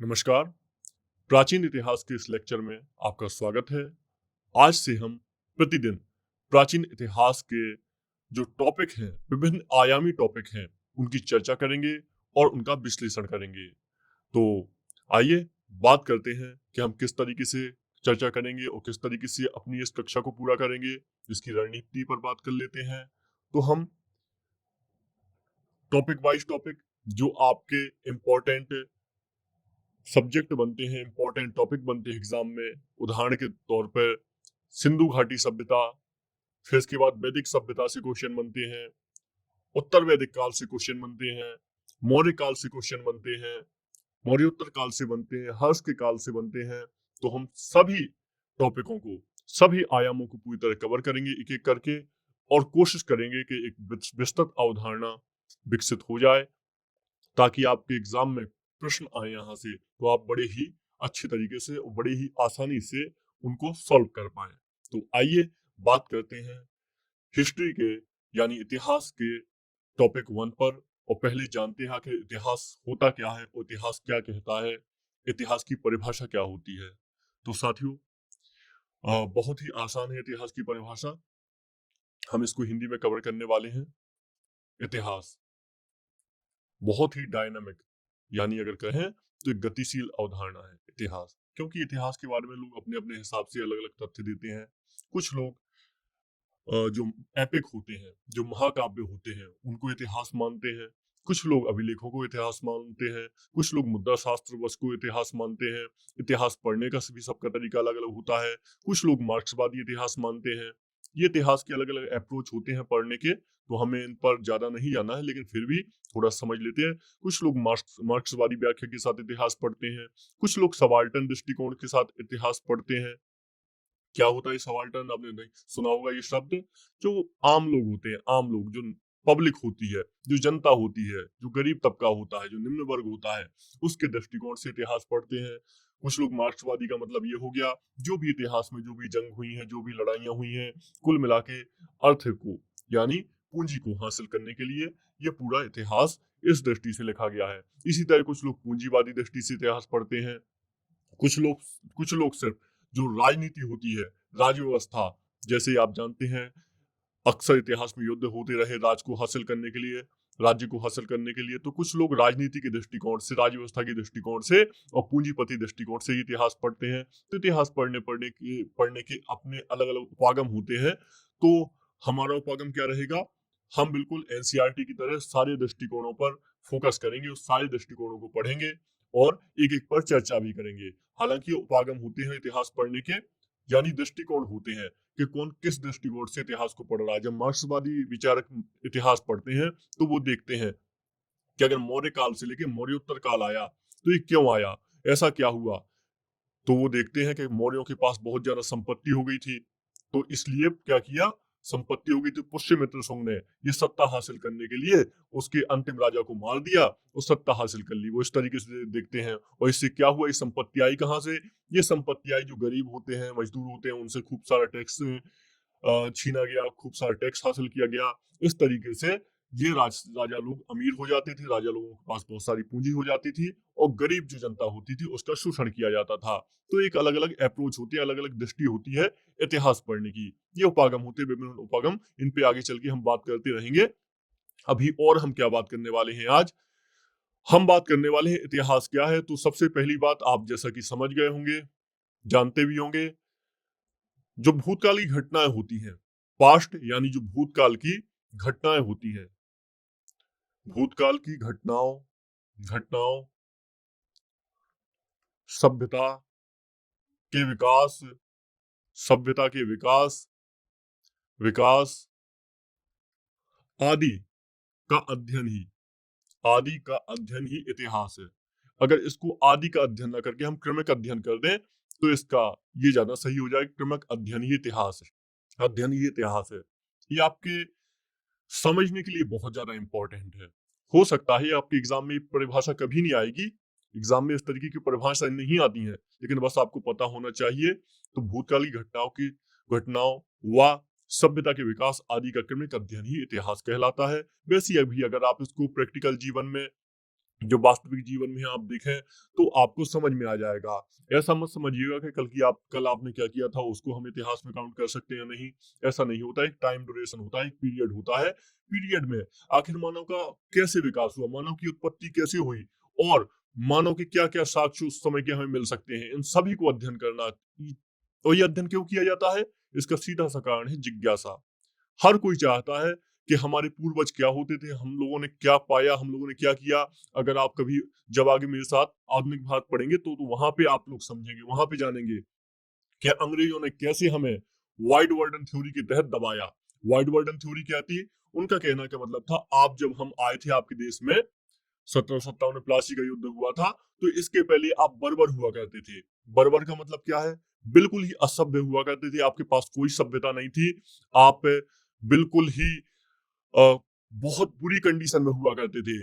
नमस्कार। प्राचीन इतिहास के इस लेक्चर में आपका स्वागत है। आज से हम प्रतिदिन प्राचीन इतिहास के जो टॉपिक हैं, विभिन्न आयामी टॉपिक हैं, उनकी चर्चा करेंगे और उनका विश्लेषण करेंगे। तो आइए बात करते हैं कि हम किस तरीके से चर्चा करेंगे और किस तरीके से अपनी इस कक्षा को पूरा करेंगे। इसकी रणनीति पर बात कर लेते हैं। तो हम टॉपिक वाइज टॉपिक जो आपके इम्पोर्टेंट सब्जेक्ट बनते हैं, इंपॉर्टेंट टॉपिक बनते हैं एग्जाम में, उदाहरण के तौर पर सिंधु घाटी सभ्यता, फिर इसके बाद वैदिक सभ्यता से क्वेश्चन बनते हैं, उत्तर वैदिक काल से क्वेश्चन बनते हैं, मौर्य काल से क्वेश्चन बनते हैं, मौर्योत्तर काल से बनते हैं, हर्ष के काल से बनते हैं। तो हम सभी टॉपिकों को, सभी आयामों को पूरी तरह कवर करेंगे एक एक करके और कोशिश करेंगे कि एक विस्तृत अवधारणा विकसित हो जाए ताकि आपके एग्जाम में प्रश्न आए यहाँ से तो आप बड़े ही अच्छे तरीके से और बड़े ही आसानी से उनको सॉल्व कर पाए। तो आइए बात करते हैं हिस्ट्री के यानी इतिहास के टॉपिक 1 पर। और पहले जानते हैं कि इतिहास होता क्या है और इतिहास क्या कहता है, इतिहास की परिभाषा क्या होती है। तो साथियों, बहुत ही आसान है इतिहास की परिभाषा। हम इसको हिंदी में कवर करने वाले हैं। इतिहास बहुत ही डायनामिक, यानी अगर कहें तो एक गतिशील अवधारणा है इतिहास, क्योंकि इतिहास के बारे में लोग अपने अपने हिसाब से अलग अलग तथ्य देते हैं। कुछ लोग जो एपिक होते हैं, जो महाकाव्य होते हैं, उनको इतिहास मानते हैं। कुछ लोग अभिलेखों को इतिहास मानते हैं। कुछ लोग मुद्रा शास्त्र वश को इतिहास मानते हैं। इतिहास पढ़ने का भी सबका तरीका अलग अलग होता है। कुछ लोग मार्क्सवादी इतिहास मानते हैं। ये इतिहास के अलग अलग अप्रोच होते हैं पढ़ने के, तो हमें इन पर ज्यादा नहीं जाना है, लेकिन फिर भी थोड़ा समझ लेते हैं। कुछ लोग मार्क्सवादी व्याख्या के साथ इतिहास पढ़ते हैं। कुछ लोग सबाल्टर्न दृष्टिकोण के साथ इतिहास पढ़ते हैं। क्या होता है सबाल्टर्न? आपने नहीं सुना होगा ये शब्द। जो आम लोग होते हैं, आम लोग, जो पब्लिक होती है, जो जनता होती है, जो गरीब तबका होता है, जो निम्न वर्ग होता है, उसके दृष्टिकोण से इतिहास पढ़ते हैं। कुछ लोग मार्क्सवादी का मतलब ये हो गया, जो भी इतिहास में जो भी जंग हुई है, जो भी लड़ाइयां हुई हैं, कुल मिला के अर्थ को यानी पूंजी को हासिल करने के लिए ये पूरा इतिहास इस दृष्टि से लिखा गया है। इसी तरह कुछ लोग पूंजीवादी दृष्टि से इतिहास पढ़ते हैं। कुछ लोग कुछ लोग सिर्फ जो राजनीति होती है, राज व्यवस्था, जैसे आप जानते हैं अक्सर इतिहास में युद्ध होते रहे राज को हासिल करने के लिए, राज्य को हासिल करने के लिए। तो कुछ लोग राजनीति के दृष्टिकोण से, राज व्यवस्था के दृष्टिकोण से और पूंजीपति दृष्टिकोण से इतिहास पढ़ते हैं। तो इतिहास पढ़ने के अपने अलग अलग उपागम होते हैं। तो हमारा उपागम क्या रहेगा? हम बिल्कुल एनसीईआरटी की तरह सारे दृष्टिकोणों पर फोकस करेंगे, उस सारे दृष्टिकोणों को पढ़ेंगे और एक एक पर चर्चा भी करेंगे। हालांकि उपागम होते हैं इतिहास पढ़ने के, यानी दृष्टिकोण होते हैं कि कौन किस दृष्टिकोण से इतिहास को पढ़ रहा है। जब मार्क्सवादी विचारक इतिहास पढ़ते हैं तो वो देखते हैं कि अगर मौर्य काल से लेके मौर्योत्तर काल आया तो ये क्यों आया, ऐसा क्या हुआ। तो वो देखते हैं कि मौर्यों के पास बहुत ज्यादा संपत्ति हो गई थी, तो इसलिए क्या किया, संपत्ति हो गई तो पुष्यमित्र सुंग ने ये सत्ता हासिल करने के लिए उसके अंतिम राजा को मार दिया और सत्ता हासिल कर ली। वो इस तरीके से देखते हैं। और इससे क्या हुआ, ये संपत्ति आई कहाँ से? ये संपत्ति आई जो गरीब होते हैं, मजदूर होते हैं, उनसे खूब सारा टैक्स छीना गया, खूब सारा टैक्स हासिल किया गया। इस तरीके से ये राजा लोग अमीर हो जाते थे, राजा लोगों के पास बहुत सारी पूंजी हो जाती थी और गरीब जो जनता होती थी उसका शोषण किया जाता था। तो एक अलग अलग अप्रोच होती है, अलग अलग दृष्टि होती है इतिहास पढ़ने की। ये उपागम होते हैं, विभिन्न उपागम। इन पे आगे चल के हम बात करते रहेंगे। अभी और हम क्या बात करने वाले हैं? आज हम बात करने वाले हैं इतिहास क्या है। तो सबसे पहली बात, आप जैसा कि समझ गए होंगे, जानते भी होंगे, जो भूतकाल की घटनाएं होती हैं, पास्ट यानी जो भूतकाल की घटनाएं होती हैं, भूतकाल की घटनाओं घटनाओं सभ्यता के विकास, सभ्यता के विकास विकास आदि का अध्ययन ही, आदि का अध्ययन ही इतिहास है। अगर इसको आदि का अध्ययन ना करके हम क्रमिक अध्ययन कर दें तो इसका ये ज्यादा सही हो जाए। क्रमिक अध्ययन ही इतिहास है, अध्ययन ही इतिहास है। ये आपके समझने के लिए बहुत ज्यादा इंपॉर्टेंट है। हो सकता है आपके एग्जाम में परिभाषा कभी नहीं आएगी, एग्जाम में इस तरीके की परिभाषा नहीं आती है, लेकिन बस आपको पता होना चाहिए। तो भूतकाल की घटनाओं व सभ्यता के विकास आदि का क्रमिक अध्ययन ही इतिहास कहलाता है। वैसे अभी अगर आप इसको प्रैक्टिकल जीवन में जो वास्तविक जीवन में आप देखें तो आपको समझ में आ जाएगा। ऐसा मत समझिएगा कि कल आपने क्या किया था उसको हम इतिहास में काउंट कर सकते हैं या नहीं। ऐसा नहीं होता है। एक टाइम ड्यूरेशन होता है, एक पीरियड होता है। पीरियड में आखिर मानव का कैसे विकास हुआ, मानव की उत्पत्ति कैसे हुई और मानव के क्या क्या साक्ष्य उस समय के हमें मिल सकते हैं, इन सभी को अध्ययन करना। और ये अध्ययन क्यों किया जाता है? इसका सीधा सा कारण है जिज्ञासा। हर कोई चाहता है कि हमारे पूर्वज क्या होते थे, हम लोगों ने क्या पाया, हम लोगों ने क्या किया। अगर आप कभी जब आगे मेरे साथ आधुनिक भारत पढ़ेंगे तो वहां पे आप लोग समझेंगे, वहां पे जानेंगे कि अंग्रेजों ने कैसे हमें वाइड वर्ल्डन थ्योरी के तहत दबाया। वाइड वर्ल्डन थ्योरी क्या थी? उनका कहना क्या मतलब था, आप जब हम आए थे आपके देश में 1757 में प्लासी का युद्ध हुआ था, तो इसके पहले आप बर्बर हुआ करते थे। बर्बर का मतलब क्या है? बिल्कुल ही असभ्य हुआ करते थे, आपके पास कोई सभ्यता नहीं थी। आप बिल्कुल ही अ, बहुत बुरी कंडीशन में हुआ करते थे।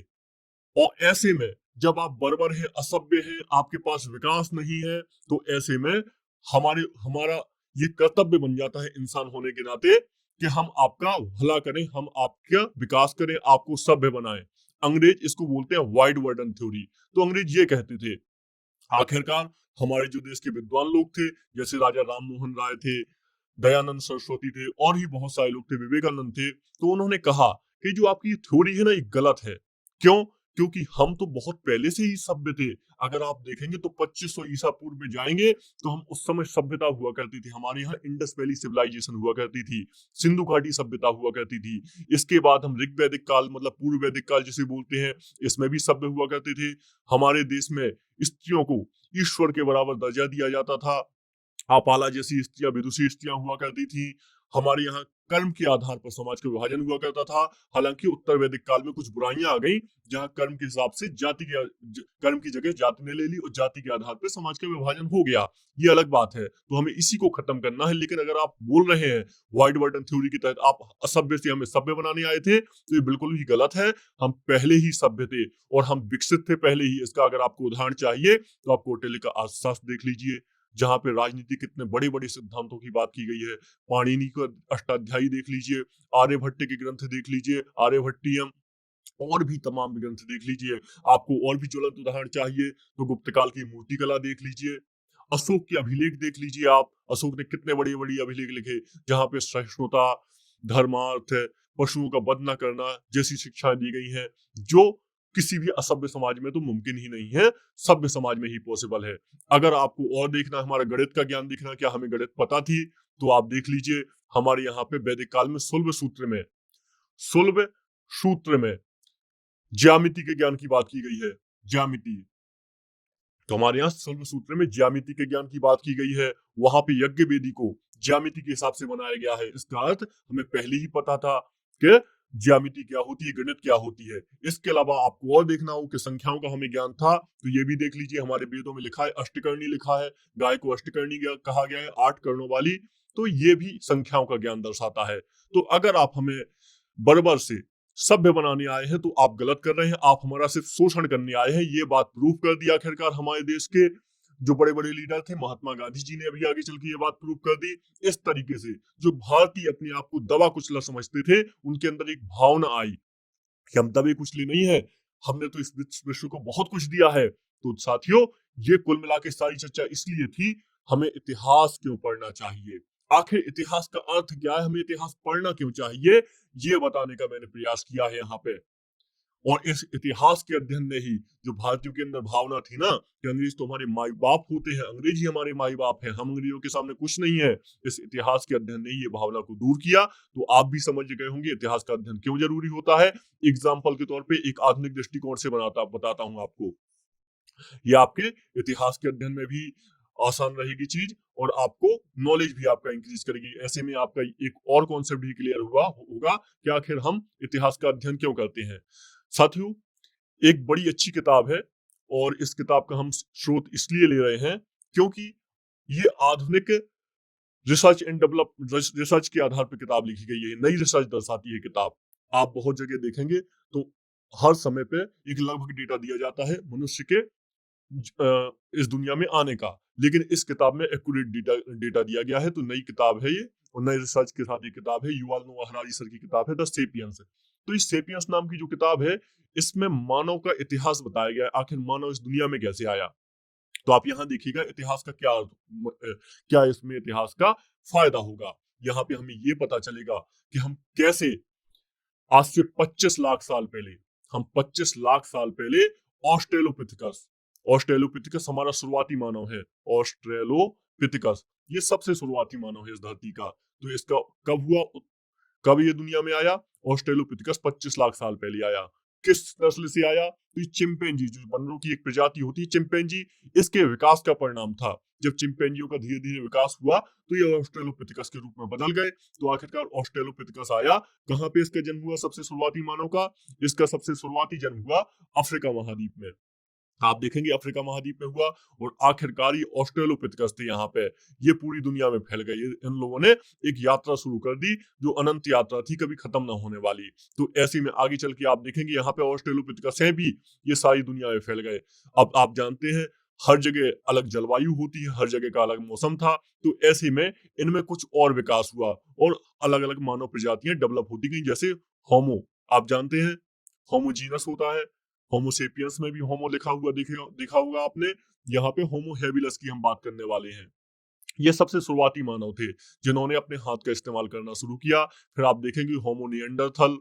और ऐसे में जब आप बर्बर हैं, असभ्य हैं, आपके पास विकास नहीं है, तो ऐसे में हमारा ये कर्तव्य बन जाता है इंसान होने के नाते कि हम आपका भला करें, हम आपका विकास करें, आपको सभ्य बनाएं। अंग्रेज इसको बोलते हैं वाइड वर्ल्डन थ्योरी। तो अंग्रेज ये कहते थे। आखिरकार हमारे जो देश के विद्वान लोग थे, जैसे राजा राम मोहन राय थे, दयानंद सरस्वती थे और भी बहुत सारे लोग थे, विवेकानंद थे, तो उन्होंने कहा कि जो आपकी थ्योरी है ना, ये गलत है। क्यों? क्योंकि हम तो बहुत पहले से ही सभ्य थे। अगर आप देखेंगे तो 2500 ईसा पूर्व में जाएंगे तो हम उस समय सभ्यता हुआ करती थी। हमारे यहाँ इंडस वैली सिविलाइजेशन हुआ करती थी, सिंधु घाटी सभ्यता हुआ करती थी। इसके बाद हम ऋग वैदिक काल मतलब पूर्व वैदिक काल जिसे बोलते हैं, इसमें भी सभ्य हुआ करते थे। हमारे देश में स्त्रियों को ईश्वर के बराबर दर्जा दिया जाता था। आपाला जैसी स्त्रियां, विदुषी स्त्रियां हुआ करती थी। हमारे यहाँ कर्म के आधार पर समाज का विभाजन हुआ करता था। हालांकि उत्तर वैदिक काल में कुछ बुराइयां आ गई, जहां कर्म के हिसाब से कर्म की जगह जाति ने ले ली और जाति के आधार पर समाज का विभाजन हो गया। ये अलग बात है, तो हमें इसी को खत्म करना है। लेकिन अगर आप बोल रहे हैं वाइड वर्ल्डन थ्योरी के तहत आप असभ्य से हमें सभ्य बनाने आए थे, तो ये बिल्कुल ही गलत है। हम पहले ही सभ्य थे और हम विकसित थे पहले ही। इसका अगर आपको उदाहरण चाहिए तो आप कौटिल्य का अर्थशास्त्र देख लीजिए, जहां पे राजनीति कितने बड़े बड़े सिद्धांतों की बात की गई है। पाणिनि का अष्टाध्यायी देख लीजिए, आर्यभट्ट के ग्रंथ देख लीजिए, आर्यभट्टियम, और भी तमाम ग्रंथ देख लीजिए। आपको और भी ज्वलंत उदाहरण चाहिए तो गुप्त काल की मूर्ति कला देख लीजिए, अशोक के अभिलेख देख लीजिए आप। अशोक ने कितने बड़े बड़े अभिलेख लिखे, जहां पे सहिष्णुता, धर्मार्थ, पशुओं का वध न करना जैसी शिक्षाएं दी गई हैं, जो किसी भी असभ्य समाज में तो मुमकिन ही नहीं है, सभ्य समाज में ही पॉसिबल है। अगर आपको और देखना, हमारा गणित का ज्ञान देखना, क्या हमें गणित पता थी, तो आप देख लीजिए हमारे यहाँ पे वैदिक काल में सुलभ सूत्र में ज्यामिति के ज्ञान की बात की गई है। ज्यामिति, तो हमारे यहाँ सुलभ सूत्र में ज्यामिति के ज्ञान की बात की गई है। वहां पे यज्ञ वेदी को ज्यामिति के हिसाब से बनाया गया है। इसका अर्थ हमें पहले ही पता था कि ज्यामिति क्या होती है, गणित क्या होती है। इसके अलावा आपको और देखना हो कि संख्याओं का हमें ज्ञान था, तो ये भी देख लीजिए, हमारे वेदों में लिखा है, अष्टकर्णी लिखा है, गाय को अष्टकर्णी कहा गया है, 8 कर्णों वाली। तो ये भी संख्याओं का ज्ञान दर्शाता है। तो अगर आप हमें बर्बर से सभ्य बनाने आए हैं तो आप गलत कर रहे हैं, आप हमारा सिर्फ शोषण करने आए हैं। ये बात प्रूव कर दिया आखिरकार हमारे देश के जो बड़े बड़े लीडर थे, महात्मा गांधी जी ने अभी आगे चल के ये बात प्रूव कर दी। इस तरीके से जो भारतीय अपने आप को दबा कुचला समझते थे, उनके अंदर एक भावना आई कि हम दबे कुचले नहीं है, हमने तो इस विश्व को बहुत कुछ दिया है। तो साथियों, ये कुल मिला के सारी चर्चा इसलिए थी, हमें इतिहास क्यों पढ़ना चाहिए, आखिर इतिहास का अर्थ क्या है, हमें इतिहास पढ़ना क्यों चाहिए, ये बताने का मैंने प्रयास किया है यहाँ पे। और इस इतिहास के अध्ययन ने ही जो भारतीयों के अंदर भावना थी ना कि अंग्रेज तो हमारे माई बाप होते हैं, अंग्रेज ही हमारे माई बाप हैं, हम अंग्रेजों के सामने कुछ नहीं है, इस इतिहास के अध्ययन ने ही ये भावना को दूर किया। तो आप भी समझ गए होंगे इतिहास का अध्ययन क्यों जरूरी होता है। एग्जाम्पल के तौर पर एक आधुनिक दृष्टिकोण से बताता हूँ आपको। ये आपके इतिहास के अध्ययन में भी आसान रहेगी चीज, और आपको नॉलेज भी आपका इंक्रीज करेगी। ऐसे में आपका एक और कॉन्सेप्ट भी क्लियर होगा कि आखिर हम इतिहास का अध्ययन क्यों करते हैं। साथियों, एक बड़ी अच्छी किताब है, और इस किताब का हम स्रोत इसलिए ले रहे हैं क्योंकि ये आधुनिक रिसर्च के आधार पर किताब लिखी गई है। नई रिसर्च दर्शाती है किताब। आप बहुत जगह देखेंगे तो हर समय पे एक लगभग डेटा दिया जाता है मनुष्य के इस दुनिया में आने का, लेकिन इस किताब में एक्यूरेट डेटा दिया गया है। तो नई किताब है ये, और नई रिसर्च के साथ ये किताब है, युval नोआ हरारी सर की किताब है द सेपियंस। तो इस सेपियंस नाम की जो किताब है, इसमें मानव का इतिहास बताया गया है, आखिर मानव इस दुनिया में कैसे आया। तो आप यहाँ देखिएगा इतिहास का क्या इसमें इतिहास का फायदा होगा। यहाँ पे हमें ये पता चलेगा कि हम कैसे आज से 25 लाख साल पहले, हम 25 लाख साल पहले ऑस्ट्रेलोपिथिकस, ऑस्ट्रेलोपिथिकस हमारा शुरुआती मानव है, ऑस्ट्रेलोपिथिकस ये सबसे शुरुआती मानव है इस धरती का। तो इसका कब हुआ, कब ये दुनिया में आया, ऑस्ट्रेलोपिथिकस 25 लाख साल पहले आया। किस नस्ल से आया, तो चिंपैंजी, जो बंदरों की एक प्रजाति होती है चिंपैंजी, इसके विकास का परिणाम था। जब चिंपैंजियों का धीरे धीरे विकास हुआ तो ये ऑस्ट्रेलोपिथिकस के रूप में बदल गए। तो आखिरकार ऑस्ट्रेलोपिथिकस आया, कहाँ पे इसका जन्म हुआ सबसे शुरुआती मानव का, इसका सबसे शुरुआती जन्म हुआ अफ्रीका महाद्वीप में। आप देखेंगे अफ्रीका महाद्वीप में हुआ और आखिरकार ये ऑस्ट्रेलोपिथेकस थे यहाँ पे, ये पूरी दुनिया में फैल गए। इन लोगों ने एक यात्रा शुरू कर दी जो अनंत यात्रा थी, कभी खत्म ना होने वाली। तो ऐसे में आगे चल के आप देखेंगे यहाँ पे ऑस्ट्रेलोपिथेकस हैं भी, ये सारी दुनिया में फैल गए। अब आप जानते हैं हर जगह अलग जलवायु होती है, हर जगह का अलग मौसम था, तो ऐसे में इनमें कुछ और विकास हुआ और अलग अलग मानव प्रजातियां डेवलप होती गई। जैसे होमो, आप जानते हैं होमोजीनस होता है, होमोसेपियंस में भी होमो लिखा हुआ देखा होगा आपने। यहाँ पे होमो हेबिलस की हम बात करने वाले हैं। ये सबसे शुरुआती मानव थे जिन्होंने अपने हाथ का इस्तेमाल करना शुरू किया। फिर आप देखेंगे होमो निएंडरथल,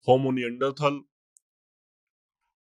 होमो निएंडरथल,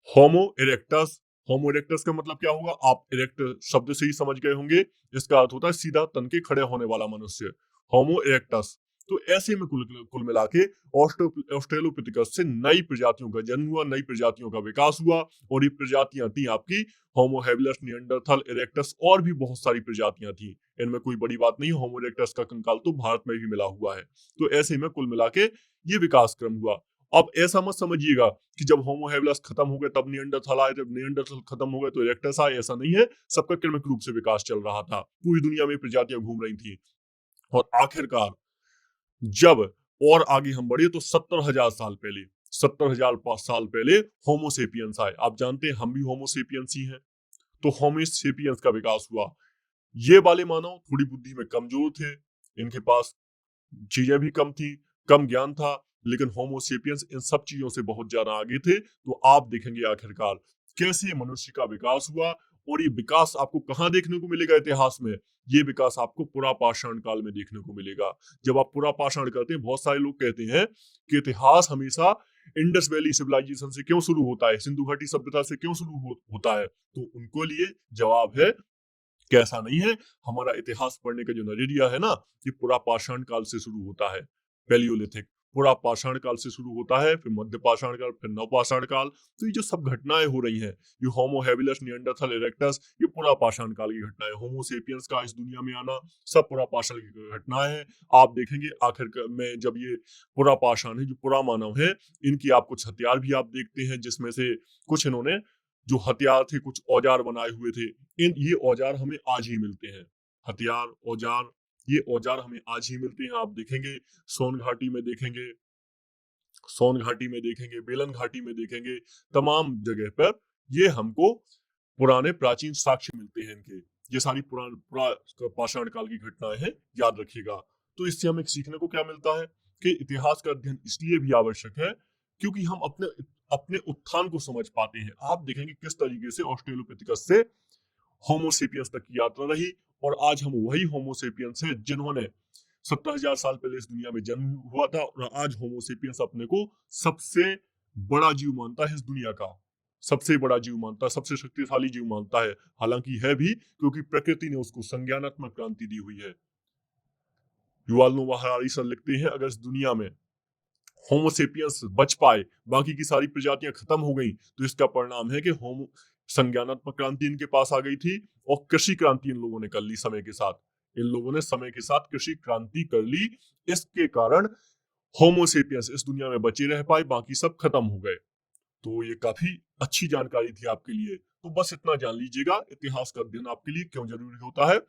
होमो इरेक्टस। होमो इरेक्टस का मतलब क्या होगा, आप इरेक्ट शब्द से ही समझ गए होंगे, इसका अर्थ होता है सीधा तन के खड़े होने वाला मनुष्य, होमो इरेक्टस। तो ऐसे में कुल मिला के ऑस्ट्रेलोपिथेकस से नई प्रजातियों का जन्म हुआ, नई प्रजातियों का विकास हुआ, और ये प्रजातियां थी आपकी होमो हेबिलस, निएंडरथल, इरेक्टस, और भी बहुत सारी प्रजातियां थी। इनमें कोई बड़ी बात नहीं, होमो इरेक्टस का कंकाल तो भारत में भी मिला हुआ है। तो ऐसे में कुल मिला के ये विकास क्रम हुआ। अब ऐसा मत समझिएगा कि जब होमो हेबिलस खत्म हो गए तब निएंडरथल आए, जब निएंडरथल खत्म हो गए तो इरेक्टस आए, ऐसा नहीं है। सबका क्रमिक रूप से विकास चल रहा था, पूरी दुनिया में प्रजातियां घूम रही थी। और आखिरकार जब और आगे हम बढ़े तो 70,000 साल पहले, 70,000 साल पहले होमोसेपियंस आए। आप जानते हैं हम भी होमोसेपियंस ही हैं। तो होमोसेपियंस का विकास हुआ। ये वाले मानव थोड़ी बुद्धि में कमजोर थे, इनके पास चीजें भी कम थी, कम ज्ञान था, लेकिन होमोसेपियंस इन सब चीजों से बहुत ज्यादा आगे थे। तो आप देखेंगे आखिरकार कैसे मनुष्य का विकास हुआ। और ये विकास आपको कहाँ देखने को मिलेगा इतिहास में, ये विकास आपको पुरापाषाण काल में देखने को मिलेगा। जब आप पुरापाषाण करते हैं, बहुत सारे लोग कहते हैं कि इतिहास हमेशा इंडस वैली सिविलाइजेशन से क्यों शुरू होता है, सिंधु घाटी सभ्यता से क्यों शुरू होता है, तो उनको लिए जवाब है कि ऐसा नहीं है। हमारा इतिहास पढ़ने का जो नजरिया है ना, ये पुरापाषाण काल से शुरू होता है, पैलियोलिथिक, पुरापाषाण काल से शुरू होता है, फिर मध्य पाषाण काल, फिर नवपाषाण काल। तो ये जो सब घटनाएं हो रही हैं, ये होमो हेबिलस, निएंडरथल, इरेक्टस, ये पुरापाषाण काल की घटनाएं, होमोसेपियंस का इस दुनिया में आना, सब पुरापाषाण की घटनाएं हैं। आप देखेंगे आखिर में जब ये पुरापाषाण है, जो पुरा मानव है, इनकी आप कुछ हथियार भी आप देखते हैं, जिसमें से कुछ इन्होंने जो हथियार थे, कुछ औजार बनाए हुए थे। ये औजार हमें आज ही मिलते हैं, हथियार, औजार, ये औजार हमें आज ही मिलते हैं। आप देखेंगे सोन घाटी में देखेंगे, सोन घाटी में देखेंगे, बेलन घाटी में देखेंगे, तमाम जगह पर ये हमको पुराने प्राचीन साक्ष्य मिलते हैं इनके। ये सारी पाषाण काल की घटनाएं हैं, याद रखिएगा। तो इससे हमें सीखने को क्या मिलता है कि इतिहास का अध्ययन इसलिए भी आवश्यक है क्योंकि हम अपने अपने उत्थान को समझ पाते हैं। आप देखेंगे किस तरीके से ऑस्ट्रेलोपिथेकस से होमोसेपियंस तक की यात्रा रही, और आज हम वही होमोसेपियंस हैं जिन्होंने 70,000 साल पहले इस दुनिया में जन्म हुआ था, और आज होमोसेपियंस अपने को सबसे बड़ा जीव मानता है इस दुनिया का, सबसे बड़ा जीव मानता है, सबसे शक्तिशाली जीव मानता है। हालांकि है भी, क्योंकि प्रकृति ने उसको संज्ञानात्मक क्रांति दी हुई है। युवाल नोवा हरारी सर लिखते हैं, अगर इस दुनिया में होमोसेपियंस बच पाए, बाकी की सारी प्रजातियां खत्म हो गई, तो इसका परिणाम है कि होमो संज्ञानात्मक क्रांति इनके पास आ गई थी, और कृषि क्रांति इन लोगों ने कर ली समय के साथ। इन लोगों ने समय के साथ कृषि क्रांति कर ली, इसके कारण होमोसेपियंस इस दुनिया में बचे रह पाए, बाकी सब खत्म हो गए। तो ये काफी अच्छी जानकारी थी आपके लिए। तो बस इतना जान लीजिएगा, इतिहास का अध्ययन आपके लिए क्यों जरूरी होता है।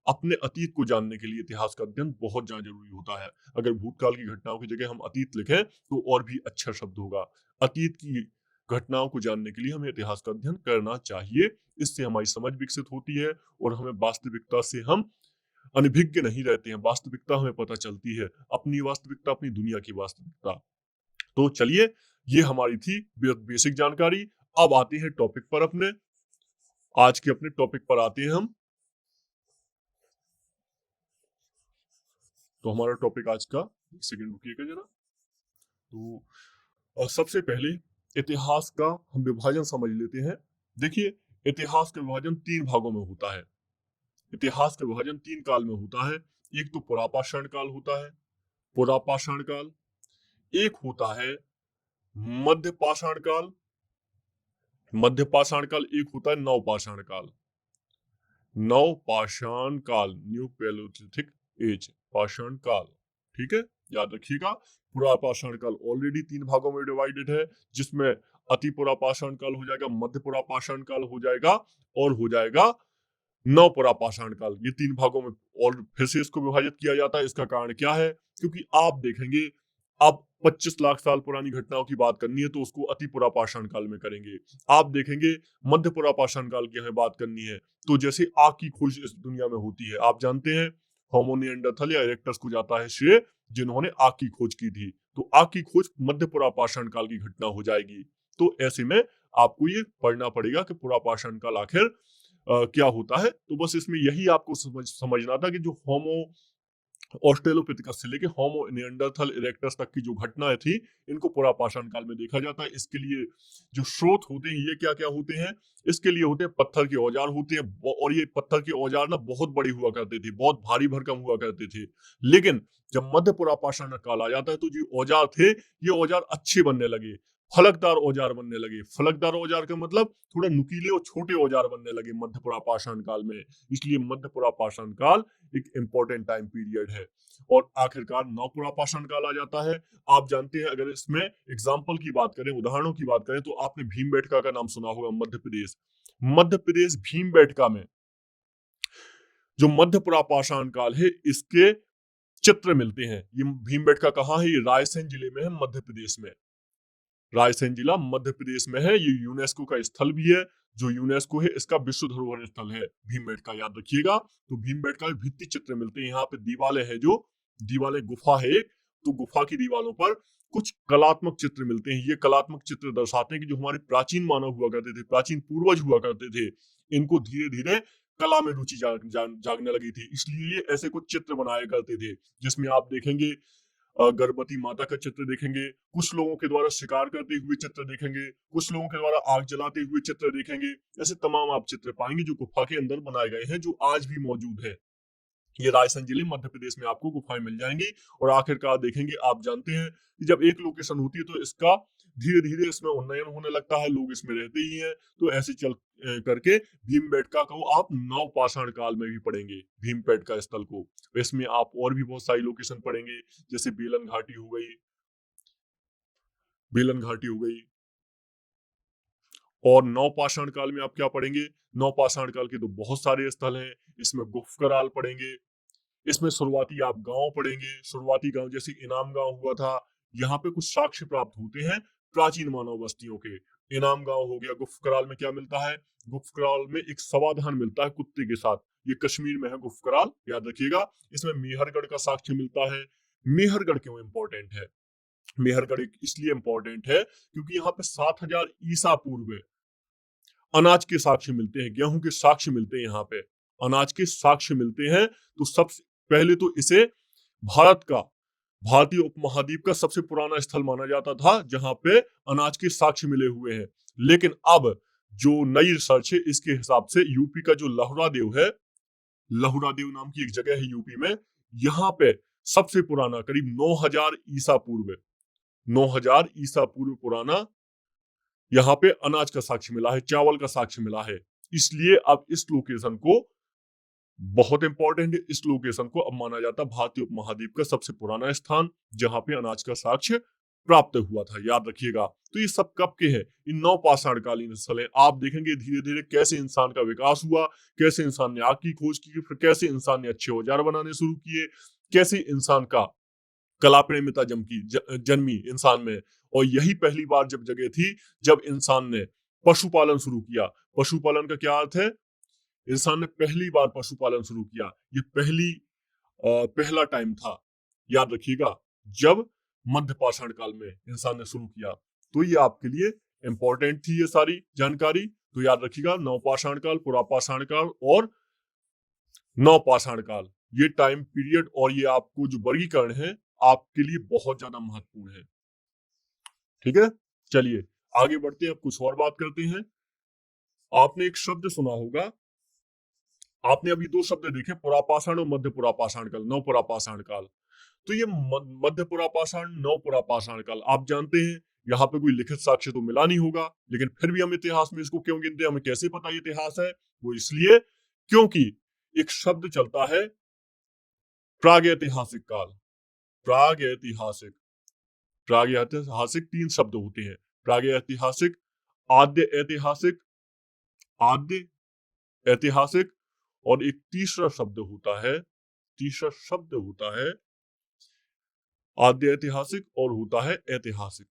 अपने अतीत को जानने के लिए इतिहास का अध्ययन बहुत ज्यादा जरूरी होता है। अगर भूतकाल की घटनाओं की जगह हम अतीत लिखें तो और भी अच्छा शब्द होगा। अतीत की घटनाओं को जानने के लिए हमें इतिहास का अध्ययन करना चाहिए। इससे हमारी समझ विकसित होती है और हमें वास्तविकता से हम अनभिज्ञ नहीं रहते हैं, वास्तविकता हमें पता चलती है, अपनी वास्तविकता, अपनी दुनिया की वास्तविकता। तो चलिए ये हमारी थी बेसिक जानकारी। अब आते हैं टॉपिक पर अपने, आज के अपने टॉपिक पर आते हैं हम। तो हमारा टॉपिक आज का, एक सेकंड रुकिएगा जरा। तो सबसे पहले इतिहास का हम विभाजन समझ लेते हैं। देखिए, इतिहास का विभाजन 3 भागों में होता है। इतिहास का विभाजन 3 काल में होता है। एक तो पुरापाषाण काल होता है, पुरापाषाण काल। एक होता है मध्यपाषाण काल, मध्यपाषाण काल। एक होता है नवपाषाण काल। नवपाषाण काल, न्यू पैलियोलिथिक एज, पाषाण काल। ठीक है, याद रखिएगा। पुरापाषाण काल ऑलरेडी 3 भागों में डिवाइडेड है, जिसमें अति पुरापाषाण काल हो जाएगा, मध्य पुरापाषाण काल हो जाएगा, और हो जाएगा नवपुरापाषाण काल। ये 3 भागों में और फिर से इसको विभाजित किया जाता है। इसका कारण क्या है? क्योंकि आप देखेंगे, अब 25 लाख साल पुरानी घटनाओं की बात करनी है तो उसको अति पुरापाषाण काल में करेंगे। आप देखेंगे मध्य पुरापाषाण काल की हमें बात करनी है तो जैसे आग की खोज इस दुनिया में होती है, आप जानते हैं होमो निएंडरथल या इरेक्टस को जाता है श्रेय, जिन्होंने आग की खोज की थी। तो आग की खोज मध्य पुरापाषाण काल की घटना हो जाएगी। तो ऐसे में आपको ये पढ़ना पड़ेगा कि पुरापाषाण काल आखिर क्या होता है। तो बस इसमें यही आपको समझना था कि जो होमो ऑस्ट्रेलोपिथेकस से लेके होमो निएंडरथल इरेक्टस तक की जो घटनाएं थी, इनको पुरापाषाण काल में देखा जाता है। इसके लिए जो स्रोत होते हैं, ये क्या क्या होते हैं? इसके लिए होते हैं पत्थर के औजार होते हैं, और ये पत्थर के औजार ना बहुत बड़ी हुआ करते थे, बहुत भारी भरकम हुआ करते थे। लेकिन जब मध्य पुरापाषाण काल आ जाता है तो जो औजार थे, ये औजार अच्छे बनने लगे, फलकदार औजार बनने लगे। फलकदार औजार का मतलब थोड़ा नुकीले और छोटे औजार बनने लगे मध्य पुरापाषाण काल में। इसलिए मध्य पुरापाषाण काल एक इंपॉर्टेंट टाइम पीरियड है। और आखिरकार नवपुरापाषाण काल आ जाता है। आप जानते हैं, अगर इसमें एग्जाम्पल की बात करें, उदाहरणों की बात करें, तो आपने भीमबेटका का नाम सुना होगा। मध्य प्रदेश, मध्य प्रदेश भीमबेटका में जो मध्य पुरापाषाण काल है, इसके चित्र मिलते हैं। ये भीमबेटका कहाँ है? ये रायसेन जिले में है, मध्य प्रदेश में। रायसेन जिला मध्य प्रदेश में है। ये यूनेस्को का स्थल भी है। जो यूनेस्को है, इसका विश्व धरोहर स्थल है भीमबेटका, याद रखिएगा। तो भीमबेटका में भित्ति चित्र मिलते हैं। यहाँ पे दीवारें हैं, जो दीवारें, गुफा है एक, तो गुफा की दीवारों पर कुछ कलात्मक चित्र मिलते हैं। ये कलात्मक चित्र दर्शाते हैं कि जो हमारे प्राचीन मानव हुआ करते थे, प्राचीन पूर्वज हुआ करते थे, इनको धीरे धीरे कला में रुचि जागने लगी थी। इसलिए ये ऐसे कुछ चित्र बनाए करते थे, जिसमें आप देखेंगे गर्भवती माता का चित्र देखेंगे, कुछ लोगों के द्वारा शिकार करते हुए चित्र देखेंगे, कुछ लोगों के द्वारा आग जलाते हुए चित्र देखेंगे। ऐसे तमाम आप चित्र पाएंगे जो गुफा के अंदर बनाए गए हैं, जो आज भी मौजूद है। ये रायसेन जिले मध्य प्रदेश में आपको गुफाएं मिल जाएंगी। और आखिरकार देखेंगे, आप जानते हैं कि जब एक लोकेशन होती है तो इसका धीरे धीरे इसमें उन्नयन होने लगता है, लोग इसमें रहते ही हैं। तो ऐसे चल करके भीमबेटका को आप नवपाषाण काल में भी पढ़ेंगे, भीमबेटका स्थल को। इसमें आप और भी बहुत सारी लोकेशन पढ़ेंगे, जैसे बेलन घाटी हो गई, बेलन घाटी हो गई। और नवपाषाण काल में आप क्या पढ़ेंगे? नवपाषाण काल के तो बहुत सारे स्थल हैं। इसमें गुफकराल पढ़ेंगे, इसमें शुरुआती आप गांव पढ़ेंगे। शुरुआती गांव जैसे इनाम गांव हुआ था, यहाँ पे कुछ साक्ष्य प्राप्त होते हैं प्राचीन मानव बस्तियों के। इनाम गांव हो गया। गुफकराल में क्या मिलता है? गुफकराल में एक समाधान मिलता है कुत्ते के साथ। ये कश्मीर में है गुफकराल, याद रखिएगा। इसमें मेहरगढ़ का साक्ष्य मिलता है। मेहरगढ़ क्यों इंपॉर्टेंट है? मेहरगढ़ इसलिए इंपॉर्टेंट है क्योंकि यहाँ पे 7000 ईसा पूर्व अनाज के साक्ष्य मिलते हैं, गेहूं के साक्ष्य मिलते हैं। यहाँ पे अनाज के साक्ष्य मिलते हैं। तो सबसे पहले तो इसे भारत का, भारतीय उपमहाद्वीप का सबसे पुराना स्थल माना जाता था जहां पे अनाज के साक्ष्य मिले हुए हैं। लेकिन अब जो नई रिसर्च है, इसके हिसाब से यूपी का जो लहुरा देव है, लहुरा देव नाम की एक जगह है यूपी में, यहाँ पे सबसे पुराना करीब 9000 ईसा पूर्व, 9000 ईसा पूर्व पुराना यहाँ पे अनाज का साक्ष्य मिला है, चावल का साक्ष्य मिला है। इसलिए अब इस लोकेशन को बहुत इंपॉर्टेंट है। इस लोकेशन को अब माना जाता है भारतीय उपमहाद्वीप का सबसे पुराना स्थान, जहां पे अनाज का साक्ष्य प्राप्त हुआ था, याद रखिएगा। तो ये सब कब के हैं? इन नवपाषाण कालीन स्थल है। आप देखेंगे धीरे धीरे कैसे इंसान का विकास हुआ, कैसे इंसान ने आग की खोज की, फिर कैसे इंसान ने अच्छे औजार बनाने शुरू किए, कैसे इंसान का कला प्रेमिता जन्मी इंसान में। और यही पहली बार जब जगह थी जब इंसान ने पशुपालन शुरू किया। पशुपालन का क्या अर्थ है? इंसान ने पहली बार पशुपालन शुरू किया। ये पहला टाइम था, याद रखिएगा, जब मध्यपाषाण काल में इंसान ने शुरू किया। तो ये आपके लिए इंपॉर्टेंट थी ये सारी जानकारी। तो याद रखिएगा, नवपाषाण काल, पुरापाषाण काल और नवपाषाण काल, ये टाइम पीरियड और ये आपको जो वर्गीकरण है आपके लिए बहुत ज्यादा महत्वपूर्ण है। ठीक है, चलिए आगे बढ़ते हैं, अब कुछ और बात करते हैं। आपने एक शब्द सुना होगा, आपने अभी दो शब्द देखे, पुरापाषाण और मध्य पुरापाषाण काल, नव पुरापाषाण काल। तो ये मध्य पुरापाषाण, नव पुरापाषाण काल, आप जानते हैं यहाँ पे कोई लिखित साक्ष्य तो मिला नहीं होगा, लेकिन फिर भी हम इतिहास में इसको क्यों गिनते हैं, हमें कैसे पता ये इतिहास है? वो इसलिए क्योंकि एक शब्द चलता है प्रागैतिहासिक काल। प्रागैतिहासिक, प्रागैतिहासिक तीन शब्द होते हैं, प्रागैतिहासिक, आद्य ऐतिहासिक, आद्य ऐतिहासिक, और एक तीसरा शब्द होता है, तीसरा शब्द होता है आद्य ऐतिहासिक और होता है ऐतिहासिक।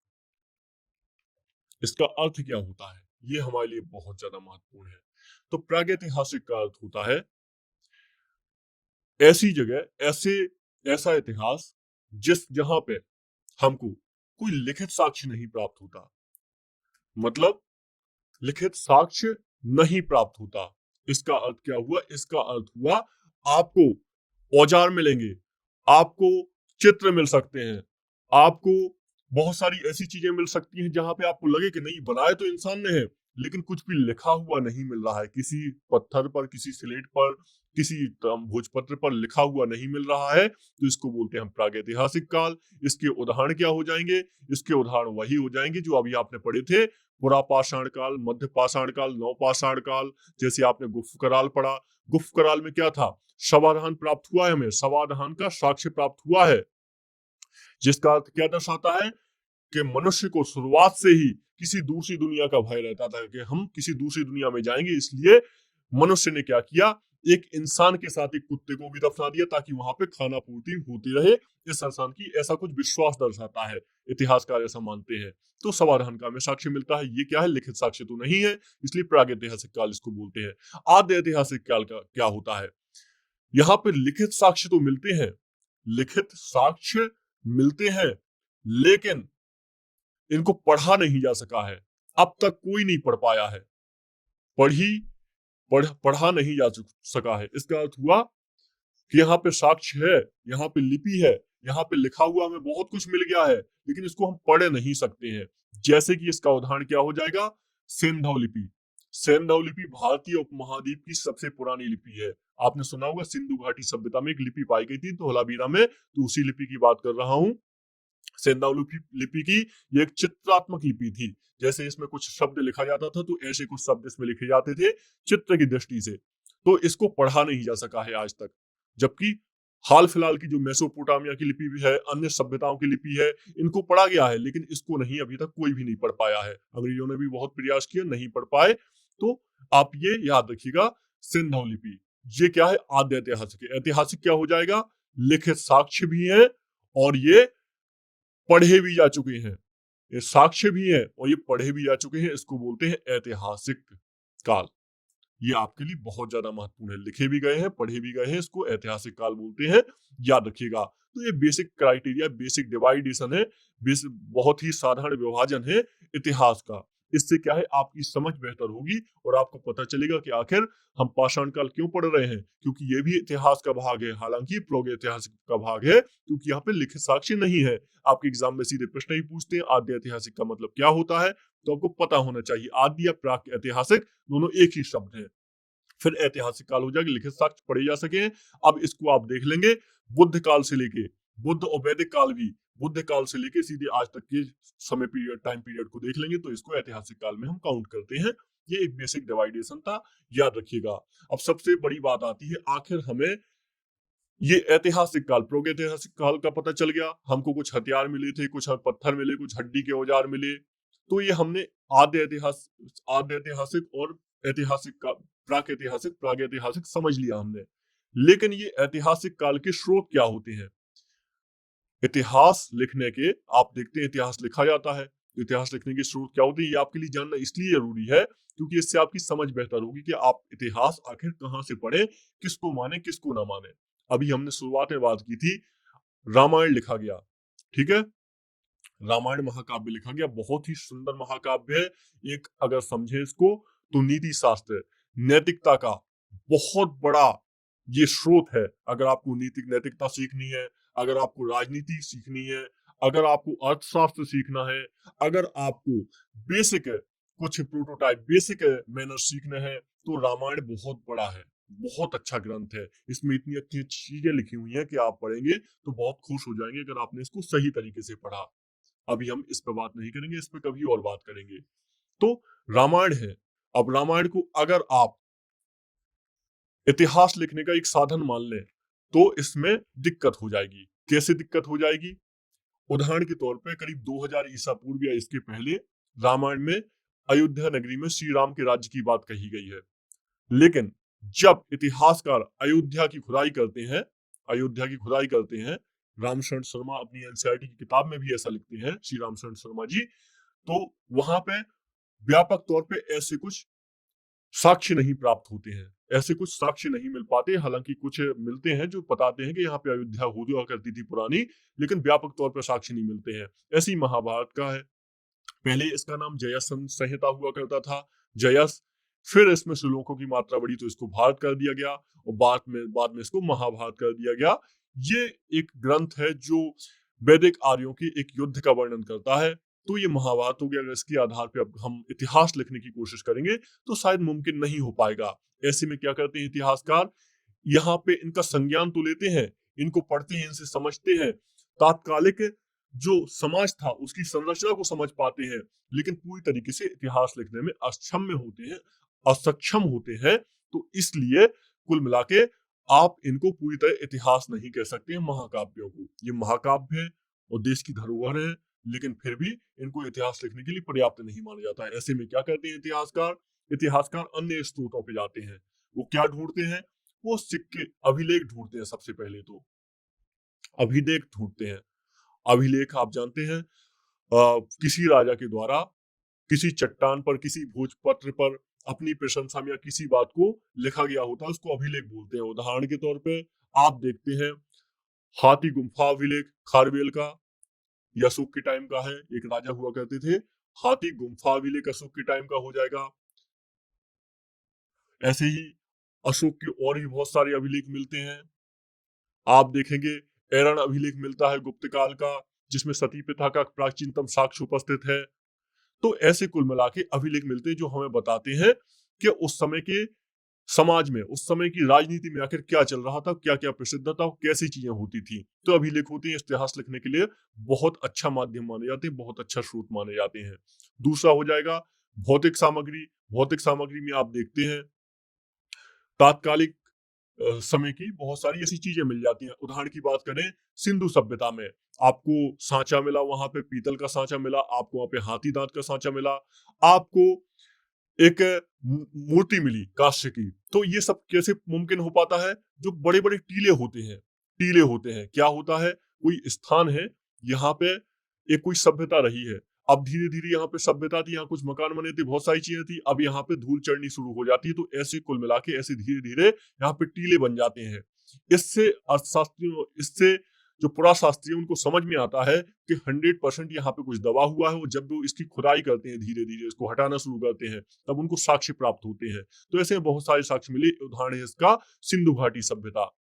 इसका अर्थ क्या होता है, ये हमारे लिए बहुत ज्यादा महत्वपूर्ण है। तो प्रागैतिहासिक का अर्थ होता है ऐसी जगह, ऐसा इतिहास जहां पे हमको कोई लिखित साक्ष्य नहीं प्राप्त होता, मतलब लिखित साक्ष्य नहीं प्राप्त होता। इसका अर्थ क्या हुआ? इसका अर्थ हुआ आपको औजार मिलेंगे, आपको चित्र मिल सकते हैं, आपको बहुत सारी ऐसी चीजें मिल सकती हैं जहां पे आपको लगे कि नहीं, बनाया तो इंसान ने है, लेकिन कुछ भी लिखा हुआ नहीं मिल रहा है, किसी पत्थर पर, किसी स्लेट पर, किसी भोजपत्र पर लिखा हुआ नहीं मिल रहा है, तो इसको बोलते हैं हम प्रागैतिहासिक काल। इसके उदाहरण क्या हो जाएंगे? इसके उदाहरण वही हो जाएंगे जो अभी आपने पढ़े थे, पुरापाषाण काल, मध्य पाषाण काल, नवपाषाण काल। जैसे आपने गुप्त कराल पढ़ा, गुप्त कराल में क्या था? शवाधान प्राप्त हुआ है, हमें शवाधान का साक्ष्य प्राप्त हुआ है, जिसका अर्थ क्या दर्शाता है कि मनुष्य को शुरुआत से ही किसी दूसरी दुनिया का भय रहता था कि हम किसी दूसरी दुनिया में जाएंगे, इसलिए मनुष्य ने क्या किया, एक इंसान के साथ एक कुत्ते को भी दफना दिया ताकि वहां पे खाना पूर्ति होती रहे। इस इंसान की ऐसा कुछ विश्वास दर्शाता है, इतिहासकार ऐसा मानते हैं। तो समाधान का हमें साक्ष्य मिलता है, ये क्या है? लिखित साक्ष्य तो नहीं है, इसलिए प्रागैतिहासिक काल इसको बोलते हैं। आद्य ऐतिहासिक काल का क्या होता है? यहाँ पे लिखित साक्ष्य तो मिलते हैं, लिखित साक्ष्य मिलते हैं, लेकिन इनको पढ़ा नहीं जा सका है, अब तक कोई नहीं पढ़ पाया है, पढ़ा नहीं जा सका है। इसका अर्थ हुआ कि यहाँ पे साक्ष्य है, यहाँ पे लिपि है, यहाँ पे लिखा हुआ हमें बहुत कुछ मिल गया है, लेकिन इसको हम पढ़ नहीं सकते हैं। जैसे कि इसका उदाहरण क्या हो जाएगा? सिंधव लिपि। सिंधव लिपि भारतीय उपमहाद्वीप की सबसे पुरानी लिपि है। आपने सुना होगा सिंधु घाटी सभ्यता में एक लिपि पाई गई थी धोलावीरा में, तो उसी लिपि की बात कर रहा हूँ। सिंधव लिपि की ये एक चित्रात्मक लिपि थी, जैसे इसमें कुछ शब्द लिखा जाता था तो ऐसे कुछ शब्द इसमें लिखे जाते थे चित्र की दृष्टि से, तो इसको पढ़ा नहीं जा सका है आज तक। जबकि हाल फिलहाल की जो मेसोपोटामिया की लिपि भी है, अन्य सभ्यताओं की लिपि है, इनको पढ़ा गया है, लेकिन इसको नहीं, अभी तक कोई भी नहीं पढ़ पाया है। अंग्रेजों ने भी बहुत प्रयास किया, नहीं पढ़ पाए। तो आप ये याद रखिएगा, सिंधव लिपि ये क्या है? आद्य ऐतिहासिक। ऐतिहासिक क्या हो जाएगा? लिखित साक्ष्य भी है और ये पढ़े भी जा चुके हैं, ये साक्ष्य भी है और ये पढ़े भी जा चुके हैं, इसको बोलते हैं ऐतिहासिक काल। ये आपके लिए बहुत ज्यादा महत्वपूर्ण है, लिखे भी गए हैं, पढ़े भी गए हैं, इसको ऐतिहासिक काल बोलते हैं, याद रखिएगा। तो ये बेसिक क्राइटेरिया, बेसिक डिवाइडेशन है, बहुत ही साधारण विभाजन है इतिहास का। इससे क्या है, आपकी समझ बेहतर होगी और आपको पता चलेगा कि आखिर हम पाषाण काल क्यों पढ़ रहे हैं, क्योंकि ये भी इतिहास का भाग है, हालांकि प्रागैतिहासिक का भाग है, क्योंकि यहाँ पे लिखित साक्ष्य नहीं है। आपके एग्जाम में सीधे प्रश्न ही पूछते हैं आद्य ऐतिहासिक का मतलब क्या होता है, तो आपको पता होना चाहिए आद्य या प्राक ऐतिहासिक दोनों एक ही शब्द है। फिर ऐतिहासिक काल हो जाएगा, लिखित साक्ष्य पढ़े जा सके। अब इसको आप देख लेंगे, बुद्ध काल से लेके, बुद्ध और वैदिक काल भी, बुद्ध काल से लेके सीधे आज तक के समय पीरियड, टाइम पीरियड को देख लेंगे, तो इसको ऐतिहासिक काल में हम काउंट करते हैं। ये एक बेसिक डिवाइडेशन था, याद रखिएगा। अब सबसे बड़ी बात आती है, आखिर हमें ये ऐतिहासिक काल, प्रागैतिहासिक काल का पता चल गया, हमको कुछ हथियार मिले थे, कुछ पत्थर मिले, कुछ हड्डी के औजार मिले, तो ये हमने आद्य ऐतिहासिक और ऐतिहासिक का प्रागैतिहासिक समझ लिया हमने। लेकिन ये ऐतिहासिक काल के स्रोत क्या होते हैं? इतिहास लिखने के, आप देखते हैं इतिहास लिखा जाता है, इतिहास लिखने के स्रोत क्या होते हैं, ये आपके लिए जानना इसलिए जरूरी है क्योंकि इससे आपकी समझ बेहतर होगी कि आप इतिहास आखिर कहाँ से पढ़े, किसको माने किसको ना माने। अभी हमने शुरुआत में बात की थी, रामायण लिखा गया, ठीक है, रामायण महाकाव्य लिखा गया, बहुत ही सुंदर महाकाव्य है। एक अगर समझे इसको तो नीति शास्त्र, नैतिकता का बहुत बड़ा ये स्रोत है। अगर आपको नैतिकता सीखनी है, अगर आपको राजनीति सीखनी है, अगर आपको अर्थशास्त्र सीखना है, अगर आपको बेसिक कुछ प्रोटोटाइप बेसिक मैनर सीखने हैं, तो रामायण बहुत बड़ा है, बहुत अच्छा ग्रंथ है। इसमें इतनी अच्छी चीजें लिखी हुई हैं कि आप पढ़ेंगे तो बहुत खुश हो जाएंगे अगर आपने इसको सही तरीके से पढ़ा। अभी हम इस पर बात नहीं करेंगे, इस पर कभी और बात करेंगे। तो रामायण है। अब रामायण को अगर आप इतिहास लिखने का एक साधन मान लें तो इसमें दिक्कत हो जाएगी। कैसे दिक्कत हो जाएगी? उदाहरण के तौर पर करीब 2000 ईसा पूर्व या इसके पहले रामायण में अयोध्या नगरी में श्री राम के राज्य की बात कही गई है। लेकिन जब इतिहासकार अयोध्या की खुदाई करते हैं, रामशरण शर्मा अपनी एनसीईआरटी की किताब में भी ऐसा लिखते हैं श्री रामशरण शर्मा जी, तो वहां पे व्यापक तौर पे ऐसे कुछ साक्ष्य नहीं प्राप्त होते हैं, ऐसे कुछ साक्ष्य नहीं मिल पाते। हालांकि कुछ मिलते हैं जो बताते हैं कि यहाँ पे अयोध्या हुआ करती थी पुरानी, लेकिन व्यापक तौर पर साक्ष्य नहीं मिलते हैं। ऐसी महाभारत का है, पहले इसका नाम जयस संहिता हुआ करता था, जयस। फिर इसमें श्लोकों की मात्रा बढ़ी तो इसको भारत कर दिया गया, और बाद में इसको महाभारत कर दिया गया। ये एक ग्रंथ है जो वैदिक आर्यों की एक युद्ध का वर्णन करता है। तो ये महाभारत हो गया। अगर इसके आधार पर अब हम इतिहास लिखने की कोशिश करेंगे तो शायद मुमकिन नहीं हो पाएगा। ऐसे में क्या करते हैं इतिहासकार, यहाँ पे इनका संज्ञान तो लेते हैं, इनको पढ़ते हैं, इनसे समझते हैं, तात्कालिक जो समाज था उसकी संरचना को समझ पाते हैं, लेकिन पूरी तरीके से इतिहास लिखने में असक्षम होते हैं। तो इसलिए कुल मिला के आप इनको पूरी तरह इतिहास नहीं कह सकते हैं महाकाव्यों को। ये महाकाव्य है और देश की धरोहर है, लेकिन फिर भी इनको इतिहास लिखने के लिए पर्याप्त नहीं माना जाता है। ऐसे में क्या करते हैं इतिहासकार अन्य स्रोतों पे जाते हैं। वो क्या ढूंढते हैं? वो सिक्के, अभिलेख ढूंढते हैं। सबसे पहले तो अभिलेख ढूंढते हैं। अभिलेख आप जानते हैं, किसी राजा के द्वारा किसी चट्टान पर, किसी भोजपत्र पर अपनी प्रशंसा में या किसी बात को लिखा गया होता है, उसको अभिलेख बोलते हैं। उदाहरण के तौर पे आप देखते हैं हाथी गुम्फा अभिलेख खारवेल का, ये अशोक के टाइम का है। एक राजा हुआ करते थे, हाथी गुम्फा अभिलेख अशोक के टाइम का हो जाएगा। ऐसे ही अशोक के और भी बहुत सारे अभिलेख मिलते हैं। आप देखेंगे एरण अभिलेख मिलता है गुप्त काल का, जिसमें सती प्रथा का प्राचीनतम साक्ष्य उपस्थित है। तो ऐसे कुल मिला के अभिलेख मिलते हैं जो हमें बताते हैं कि उस समय के समाज में, उस समय की राजनीति में आखिर क्या चल रहा था, क्या क्या प्रसिद्ध था, कैसी चीजें होती थी। तो अभिलेख होते हैं इतिहास लिखने के लिए बहुत अच्छा माध्यम माने जाते हैं, बहुत अच्छा स्रोत माने जाते हैं। दूसरा हो जाएगा भौतिक सामग्री। भौतिक सामग्री में आप देखते हैं तात्कालिक समय की बहुत सारी ऐसी चीजें मिल जाती हैं। उदाहरण की बात करें, सिंधु सभ्यता में आपको सांचा मिला, वहां पे पीतल का सांचा मिला, आपको वहां पे हाथी दांत का सांचा मिला, आपको एक मूर्ति मिली कांस्य की। तो ये सब कैसे मुमकिन हो पाता है? जो बड़े बड़े टीले होते हैं, क्या होता है, कोई स्थान है, यहाँ पे एक कोई सभ्यता रही है, अब धीरे धीरे यहाँ पे सभ्यता थी, यहाँ कुछ मकान बने थे, बहुत सारी चीजें थी, अब यहाँ पे धूल चढ़नी शुरू हो जाती है। तो ऐसे कुल मिला के ऐसे धीरे धीरे यहाँ पे टीले बन जाते हैं। इससे अर्थशास्त्रियों, इससे जो पुराशास्त्री उनको समझ में आता है कि 100% यहाँ पे कुछ दबा हुआ है। वो जब वो इसकी खुदाई करते हैं, धीरे धीरे इसको हटाना शुरू करते हैं, तब उनको साक्ष्य प्राप्त होते हैं। तो ऐसे बहुत सारे साक्ष्य मिले। उदाहरण है इसका सिंधु घाटी सभ्यता।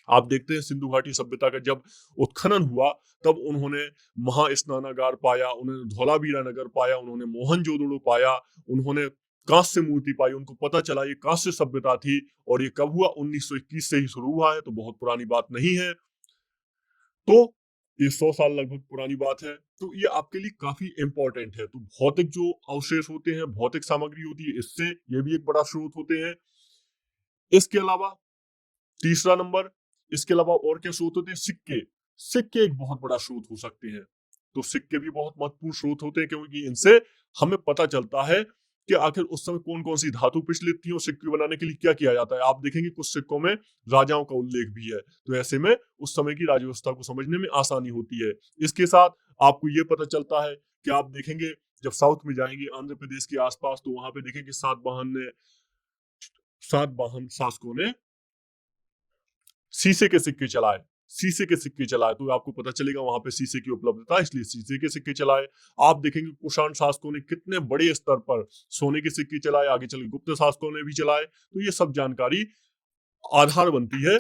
आप देखते हैं सिंधु घाटी सभ्यता का जब उत्खनन हुआ, तब उन्होंने महास्नानागार पाया, उन्होंने धौलावीरा नगर पाया, उन्होंने मोहनजोदड़ो पाया, उन्होंने कांस्य मूर्ति पाई। उनको पता चला ये कांस्य सभ्यता थी। और ये कब हुआ? 1921 से ही शुरू हुआ है, तो बहुत पुरानी बात नहीं है। तो ये 100 साल लगभग पुरानी बात है। तो ये आपके लिए काफी इंपॉर्टेंट है। तो भौतिक जो अवशेष होते हैं, भौतिक सामग्री होती है, इससे ये भी एक बड़ा स्रोत होते हैं। इसके अलावा तीसरा नंबर, इसके अलावा और क्या स्रोत होते हैं? सिक्के। सिक्के एक बहुत बड़ा स्रोत हो सकते हैं। तो सिक्के भी बहुत महत्वपूर्ण स्रोत होते हैं, क्योंकि इनसे हमें पता चलता है कि आखिर उस समय कौन कौन सी धातु प्रचलित थी और सिक्के बनाने के लिए क्या किया जाता है। आप देखेंगे कुछ सिक्कों में राजाओं का उल्लेख भी है। तो ऐसे में उस समय की राज्य व्यवस्था को समझने में आसानी होती है। इसके साथ आपको ये पता चलता है कि आप देखेंगे जब साउथ में जाएंगे, आंध्र प्रदेश के आसपास, तो वहां पे देखेंगे सात वाहन शासकों ने शीशे के सिक्के चलाए। शीशे के सिक्के चलाए, तो आपको पता चलेगा वहां पे शीशे की उपलब्धता है, इसलिए शीशे के सिक्के चलाए। आप देखेंगे कुषाण शासकों ने कितने बड़े स्तर पर सोने के सिक्के चलाए, आगे चल गुप्त शासकों ने भी चलाए। तो ये सब जानकारी आधार बनती है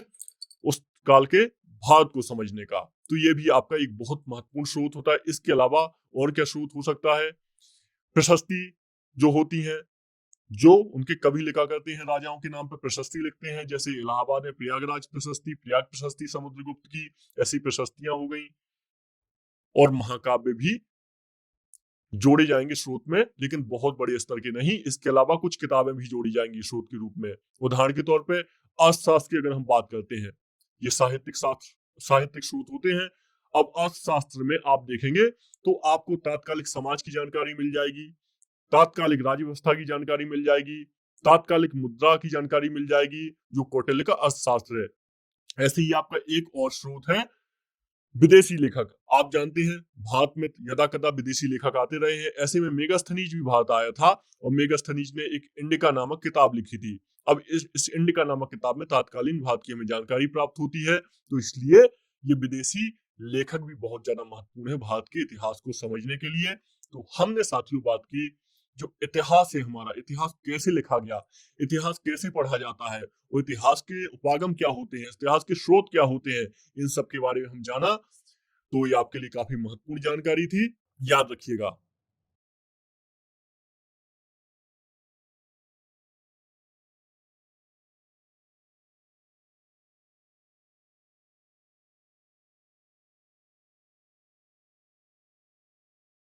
उस काल के भारत को समझने का। तो ये भी आपका एक बहुत महत्वपूर्ण स्रोत होता है। इसके अलावा और क्या स्रोत हो सकता है? प्रशस्ति जो होती है, जो उनके कवि लिखा करते हैं, राजाओं के नाम पर प्रशस्ति लिखते हैं, जैसे इलाहाबाद में प्रयागराज प्रशस्ति, प्रयाग प्रशस्ति समुद्रगुप्त की, ऐसी प्रशस्तियां हो गई। और महाकाव्य भी जोड़े जाएंगे स्रोत में, लेकिन बहुत बड़े स्तर के नहीं। इसके अलावा कुछ किताबें भी जोड़ी जाएंगी स्रोत के रूप में। उदाहरण के तौर पे अर्थशास्त्र की अगर हम बात करते हैं, ये साहित्यिक स्रोत होते हैं। अब अर्थशास्त्र में आप देखेंगे तो आपको तात्कालिक समाज की जानकारी मिल जाएगी, तात्कालिक राज्य व्यवस्था की जानकारी मिल जाएगी, तात्कालिक मुद्रा की जानकारी मिल जाएगी, जो कौटिल्य का अर्थशास्त्र है। ऐसे ही आपका एक और स्रोत है विदेशी लेखक। आप जानते हैं भारत में यदा कदा विदेशी लेखक आते रहे हैं। ऐसे में मेगास्थनीज भी भारत आया था, और मेगास्थनीज ने एक इंडिका नामक किताब लिखी थी। अब इस इंडिका नामक किताब में तात्कालीन भारत की हमें जानकारी प्राप्त होती है। तो इसलिए ये विदेशी लेखक भी बहुत ज्यादा महत्वपूर्ण है भारत के इतिहास को समझने के लिए। तो हमने साथियों बात की जो इतिहास है हमारा, इतिहास कैसे लिखा गया, इतिहास कैसे पढ़ा जाता है, और इतिहास के उपागम क्या होते हैं, इतिहास के स्रोत क्या होते हैं, इन सब के बारे में हम जाना। तो ये आपके लिए काफी महत्वपूर्ण जानकारी थी, याद रखिएगा।